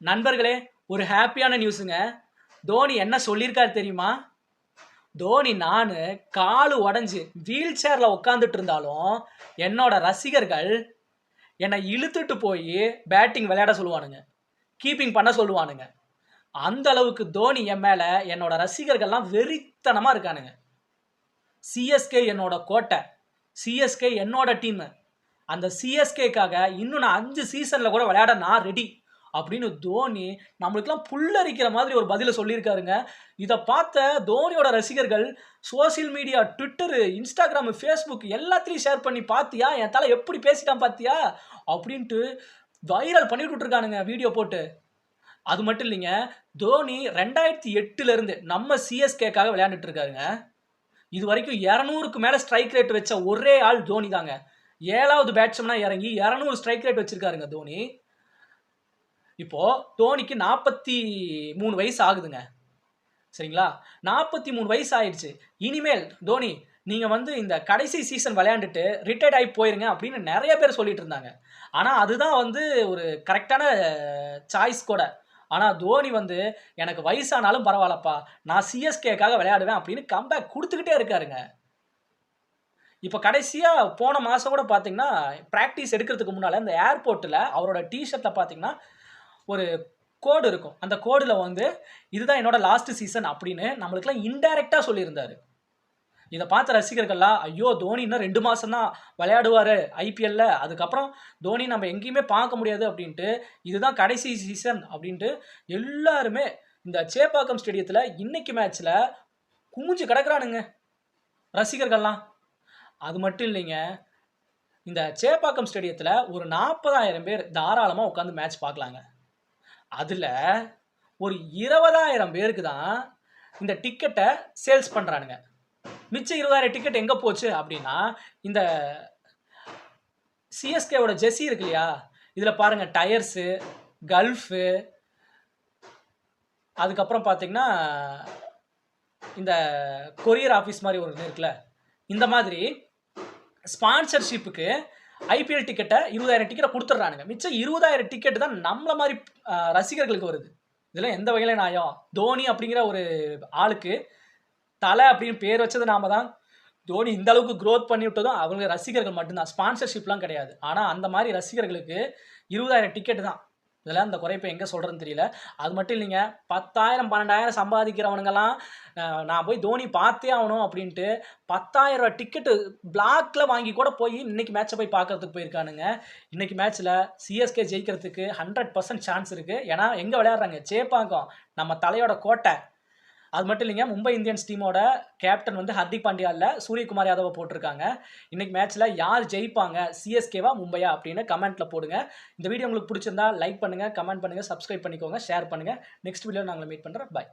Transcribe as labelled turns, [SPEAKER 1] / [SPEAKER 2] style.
[SPEAKER 1] நண்பர்களே, ஒரு ஹாப்பியான நியூஸுங்க. தோனி என்ன சொல்லியிருக்காரு தெரியுமா? தோனி நானு காலு உடைஞ்சு வீல் சேர்ல உட்காந்துட்டு இருந்தாலும், என்னோட ரசிகர்கள் என்னை இழுத்துட்டு போய் பேட்டிங் விளையாட சொல்லுவானுங்க. கீப்பிங் பண்ண சொல்லுவானுங்க. அந்த அளவுக்கு தோனி என் மேல என்னோட ரசிகர்கள்லாம் வெறித்தனமா இருக்கானுங்க. சிஎஸ்கே என்னோட கோட்டை. சிஎஸ்கே என்னோட டீமு. அந்த சிஎஸ்கேக்காக இன்னும் நான் 5 சீசன்ல கூட விளையாட நான் ரெடி அப்படின்னு தோனி நம்மளுக்கெல்லாம் புல்லரிக்கிற மாதிரி ஒரு பதிலை சொல்லியிருக்காருங்க. இதை பார்த்த தோனியோட ரசிகர்கள் social media, Twitter, Instagram, Facebook எல்லாத்துலேயும் ஷேர் பண்ணி பார்த்தியா என் தலை எப்படி பேசிட்டான் பார்த்தியா அப்படின்ட்டு வைரல் பண்ணிட்டு இருக்கானுங்க வீடியோ போட்டு. அது மட்டும் இல்லைங்க, தோனி 2008 நம்ம சிஎஸ்கேக்காக விளையாண்டுட்டு இருக்காருங்க. இது வரைக்கும் 200க்கு மேலே ஸ்ட்ரைக் ரேட் வச்ச ஒரே ஆள் தோனி தாங்க. 7வது பேட்ஸ்மேனா இறங்கி 200 ஸ்ட்ரைக் ரேட் வச்சிருக்காருங்க தோனி. இப்போ தோனிக்கு 43 வயசு ஆகுதுங்க. சரிங்களா? 43 வயசு ஆயிடுச்சு. இனிமேல் தோனி நீங்கள் இந்த கடைசி சீசன் விளையாண்டுட்டு ரிட்டையர்ட் ஆகி போயிருங்க அப்படின்னு நிறைய பேர் சொல்லிட்டு இருந்தாங்க. ஆனால் அதுதான் ஒரு கரெக்டான சாய்ஸ் கூட. ஆனால் தோனி எனக்கு வயசானாலும் பரவாயில்லப்பா, நான் சிஎஸ்கேக்காக விளையாடுவேன் அப்படின்னு கம்பேக் கொடுத்துக்கிட்டே இருக்காருங்க. இப்போ கடைசியாக போன மாதம் கூட பார்த்தீங்கன்னா, ப்ராக்டிஸ் எடுக்கிறதுக்கு முன்னால் இந்த ஏர்போர்ட்டில் அவரோட டிஷர்ட்டில் பார்த்தீங்கன்னா ஒரு கோடு இருக்கும். அந்த கோடில் இதுதான் என்னோட லாஸ்ட் சீசன் அப்படின்னு நம்மளுக்கெல்லாம் இன்டைரக்டாக சொல்லியிருந்தார். இதை பார்த்த ரசிகர்கள்லாம், ஐயோ தோனி இன்னும் 2 மாதம் தான் விளையாடுவார் ஐபிஎல்ல, அதுக்கப்புறம் தோனி நம்ம எங்கேயுமே பார்க்க முடியாது அப்படின்ட்டு, இதுதான் கடைசி சீசன் அப்படின்ட்டு எல்லாருமே இந்த சேப்பாக்கம் ஸ்டேடியத்தில் இன்னைக்கு மேட்ச்சில் குமிஞ்சு கிடக்குறானுங்க ரசிகர்கள்லாம். அது மட்டும் இல்லைங்க, இந்த சேப்பாக்கம் ஸ்டேடியத்தில் ஒரு 40,000 பேர் தாராளமாக உட்காந்து மேட்ச் பார்க்கலாங்க. அதில் ஒரு 20,000 பேருக்கு தான் இந்த டிக்கெட்டை சேல்ஸ் பண்ணுறானுங்க. மிச்சம் 20,000 டிக்கெட் எங்கே போச்சு அப்படின்னா, இந்த சிஎஸ்கேவோட ஜெர்சி இருக்கு இல்லையா, இதில் பாருங்கள் டயர்ஸு, கல்ஃபு, அதுக்கப்புறம் பார்த்தீங்கன்னா இந்த கொரியர் ஆஃபீஸ் மாதிரி ஒரு இருக்குல்ல, இந்த மாதிரி ஸ்பான்சர்ஷிப்புக்கு ஐபிஎல் டிக்கெட்டை 20,000 டிக்கெட்டை கொடுத்துட்றானுங்க. மிச்சம் 20,000 டிக்கெட்டு தான் நம்மளை மாதிரி ரசிகர்களுக்கு வருது. இதெல்லாம் எந்த வகையில் நியாயம்? தோனி அப்படிங்கிற ஒரு ஆளுக்கு தலை அப்படின்னு பேர் வச்சது நாம தான். தோனி இந்த அளவுக்கு க்ரோத் பண்ணி விட்டதும் அவங்க ரசிகர்கள் மட்டும்தான், ஸ்பான்சர்ஷிப்லாம் கிடையாது. ஆனால் அந்த மாதிரி ரசிகர்களுக்கு 20,000 டிக்கெட்டு தான். இதெல்லாம் இந்த குறைப்பை எங்கே சொல்கிறதுன்னு தெரியல. அது மட்டும் இல்லைங்க, 10,000 12,000 சம்பாதிக்கிறவனுங்கெல்லாம் நான் போய் தோனி பார்த்தே ஆகணும் அப்படின்ட்டு 10,000 ரூபா டிக்கெட்டு பிளாக்ல வாங்கி கூட போய் இன்னைக்கு மேட்சை போய் பார்க்கறதுக்கு போயிருக்கானுங்க. இன்னைக்கு மேட்ச்சில் சிஎஸ்கே ஜெயிக்கிறதுக்கு 100% சான்ஸ் இருக்குது. ஏன்னா எங்கே விளையாடுறாங்க? சேப்பாக்கம், நம்ம தலையோட கோட்டை. அது மட்டும் இல்லைங்க, மும்பை இந்தியன்ஸ் டீமோட கேப்டன் ஹர்திக் பாண்டியா இல்லை, சூரியகுமார் யாதவை போட்டிருக்காங்க. இன்னைக்கு மேட்ச்சில் யார் ஜெயிப்பாங்க, சிஎஸ்கேவா மும்பையா அப்படின்னு கமெண்ட்டில் போடுங்க. இந்த வீடியோ உங்களுக்கு பிடிச்சிருந்தா லைக் பண்ணுங்கள், கமெண்ட் பண்ணுங்கள், சப்ஸ்கிரைப் பண்ணிக்கோங்க, ஷேர் பண்ணுங்கள். நெக்ஸ்ட் வீடியோ நாங்கள் மீட் பண்ணுறோம். பாய்.